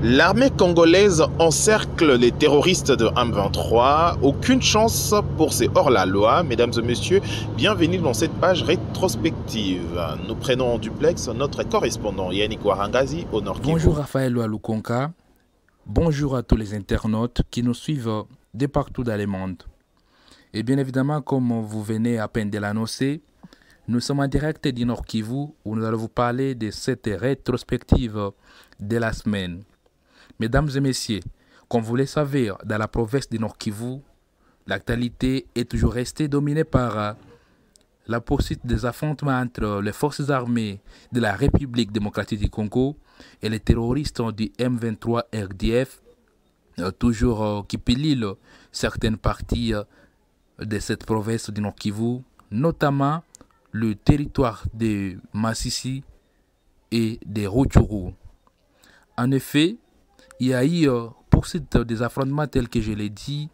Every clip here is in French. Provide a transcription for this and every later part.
L'armée congolaise encercle les terroristes de M23. Aucune chance pour ces hors-la-loi. Mesdames et messieurs, bienvenue dans cette page rétrospective. Nous prenons en duplex notre correspondant Yannick Warangazi au Nord Kivu. Bonjour Raphaël Lukonka. Bonjour à tous les internautes qui nous suivent de partout dans le monde. Et bien évidemment, comme vous venez à peine de l'annoncer, nous sommes en direct du Nord Kivu où nous allons vous parler de cette rétrospective de la semaine. Mesdames et messieurs, comme vous le savez, dans la province du Nord Kivu, l'actualité est toujours restée dominée par la poursuite des affrontements entre les forces armées de la République démocratique du Congo et les terroristes du M23 RDF, qui pillent certaines parties de cette province du Nord Kivu, notamment le territoire de Masisi et de Rutshuru. En effet, il y a eu poursuite des affrontements tels que je l'ai dit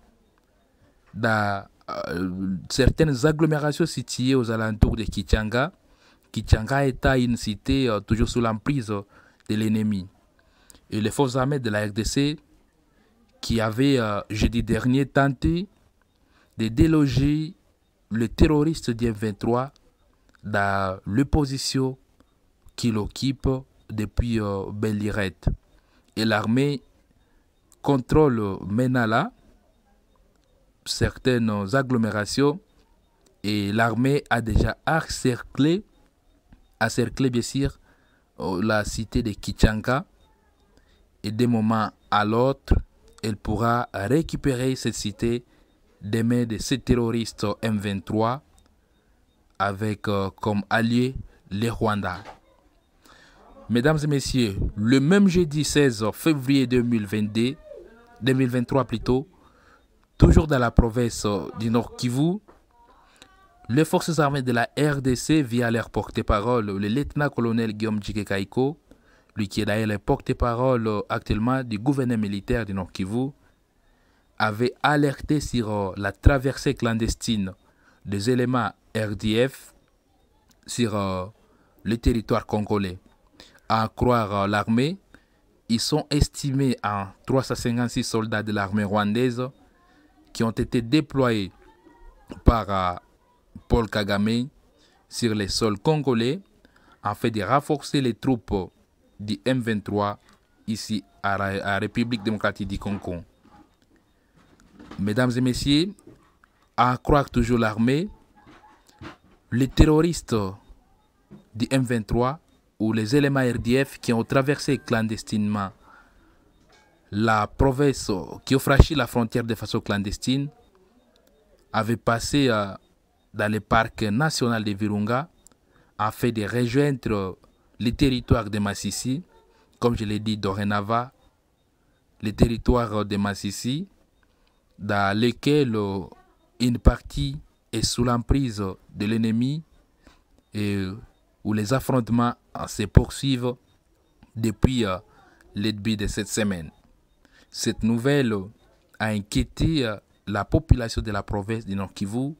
dans certaines agglomérations situées aux alentours de Kichanga. Kichanga est une cité toujours sous l'emprise de l'ennemi. Et les forces armées de la RDC qui avaient jeudi dernier tenté de déloger le terroriste du M23 dans l'opposition qu'il occupe depuis Bellirette. Et l'armée contrôle maintenant certaines agglomérations et l'armée a déjà encerclé bien sûr la cité de Kichanga et d'un moment à l'autre, elle pourra récupérer cette cité des mains de ces terroristes M23 avec comme alliés les Rwandais. Mesdames et messieurs, le même jeudi 16 février 2023 plutôt, toujours dans la province du Nord Kivu, les forces armées de la RDC, via leur porte-parole, le lieutenant-colonel Guillaume Djike-Kaiko, lui qui est d'ailleurs le porte-parole actuellement du gouvernement militaire du Nord Kivu, avait alerté sur la traversée clandestine des éléments RDF sur le territoire congolais. À croire l'armée, ils sont estimés à 356 soldats de l'armée rwandaise qui ont été déployés par Paul Kagame sur les sols congolais afin de renforcer les troupes du M23 ici à la République démocratique du Congo. Mesdames et messieurs, à croire toujours l'armée, les terroristes du M23 ou les éléments RDF qui ont traversé clandestinement la province, qui ont franchi la frontière de façon clandestine, avaient passé dans le parc national de Virunga afin de rejoindre le territoire de Masisi, comme je l'ai dit dorénavant, le territoire de Masisi, dans lequel une partie est sous l'emprise de l'ennemi et où les affrontements se poursuivent depuis le début de cette semaine. Cette nouvelle a inquiété la population de la province du Nord Kivu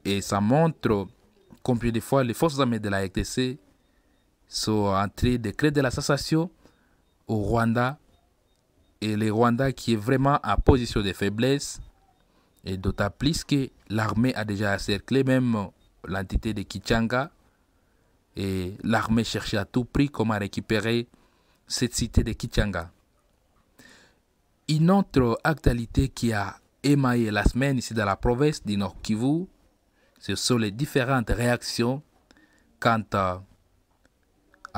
et ça montre combien de fois les forces armées de la RDC sont en train de créer de la sensation au Rwanda et le Rwanda qui est vraiment en position de faiblesse et d'autant plus que l'armée a déjà encerclé même l'entité de Kichanga et l'armée cherchait à tout prix comment récupérer cette cité de Kichanga. Une autre actualité qui a émaillé la semaine ici dans la province du Nord Kivu, ce sont les différentes réactions quant à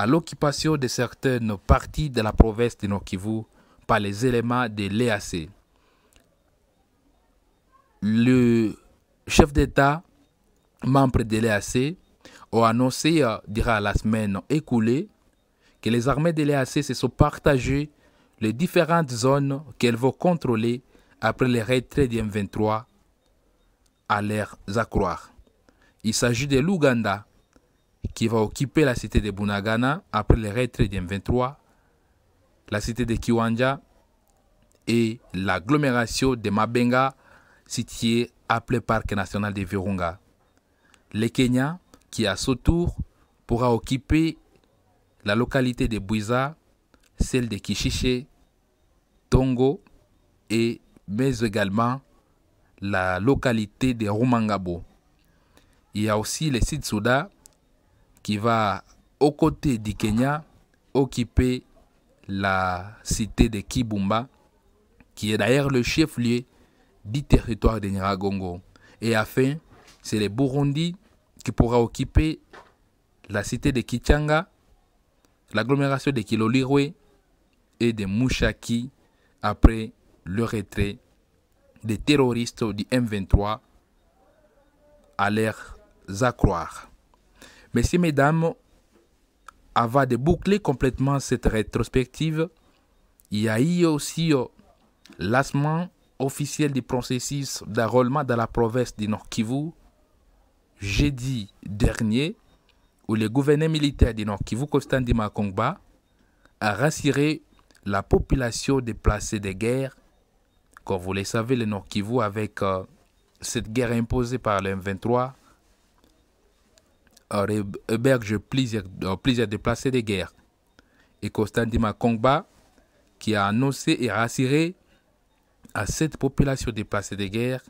l'occupation de certaines parties de la province du Nord Kivu par les éléments de l'EAC. Le chef d'État, membre de l'EAC, a annoncé durant la semaine écoulée que les armées de l'EAC se sont partagées les différentes zones qu'elles vont contrôler après le retrait du M23 à l'air accroire. Il s'agit de l'Ouganda qui va occuper la cité de Bunagana après le retrait du M23, la cité de Kiwanja et l'agglomération de Mabenga située appelée Parc national de Virunga. Le Kenya, qui à son tour pourra occuper la localité de Bwiza, celle de Kishiché, Tongo mais également la localité de Rumangabo. Il y a aussi le Sud Soudan qui va, aux côtés du Kenya, occuper la cité de Kibumba, qui est d'ailleurs le chef-lieu du territoire de Nyiragongo. Et enfin, c'est le Burundi qui pourra occuper la cité de Kichanga, l'agglomération de Kilolirwe et de Mushaki après le retrait des terroristes du M23 à l'air à croire. Messieurs, mesdames, avant de boucler complètement cette rétrospective, il y a eu aussi lancement officiel du processus d'enrôlement dans la province du Nord Kivu jeudi dernier, où le gouverneur militaire du Nord Kivu, Constant Ndima Kongba, a rassuré la population déplacée de guerre. Comme vous le savez, le Nord Kivu, avec cette guerre imposée par le M23, héberge plusieurs déplacés de guerre. Et Constant Ndima Kongba, qui a annoncé et rassuré à cette population déplacée de guerre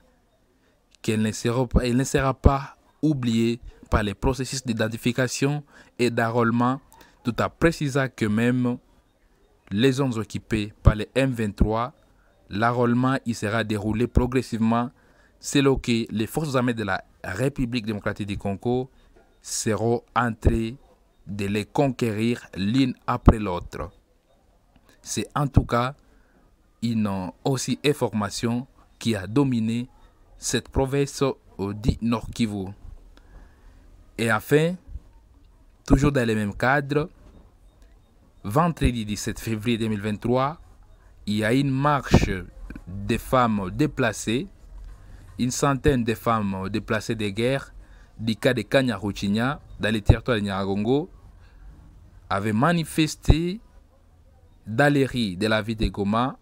qu'elle ne sera pas oubliée par les processus d'identification et d'enrôlement, tout en précisant que même les zones occupées par les M23, l'enrôlement y sera déroulé progressivement selon que les forces armées de la République démocratique du Congo seront en train de les conquérir l'une après l'autre. C'est en tout cas une aussi information qui a dominé cette province du Nord Kivu. Et enfin, toujours dans le même cadre, vendredi 17 février 2023, il y a une marche des femmes déplacées, une centaine de femmes déplacées de guerre du cas de Kanyaruchinya dans les territoires de Nyiragongo avaient manifesté dans les rues de la ville de Goma.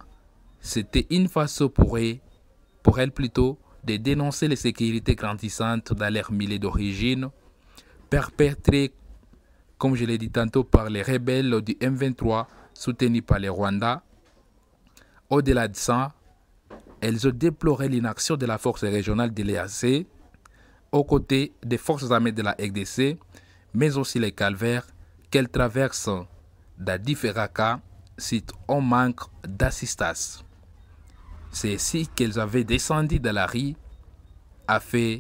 C'était une façon pour elles plutôt, de dénoncer les sécurités grandissantes dans leur milieu d'origine, perpétrées, comme je l'ai dit tantôt, par les rebelles du M23 soutenus par les Rwandais. Au-delà de ça, elles ont déploré l'inaction de la force régionale de l'EAC aux côtés des forces armées de la RDC, mais aussi les calvaires qu'elles traversent dans différents cas si on manque d'assistance. C'est ainsi qu'elles avaient descendu dans la rue afin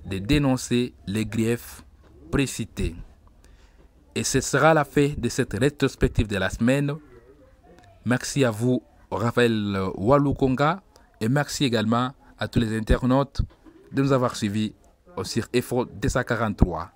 de dénoncer les griefs précités. Et ce sera la fin de cette rétrospective de la semaine. Merci à vous, Raphaël Walukonga, et merci également à tous les internautes de nous avoir suivis sur EFO 243.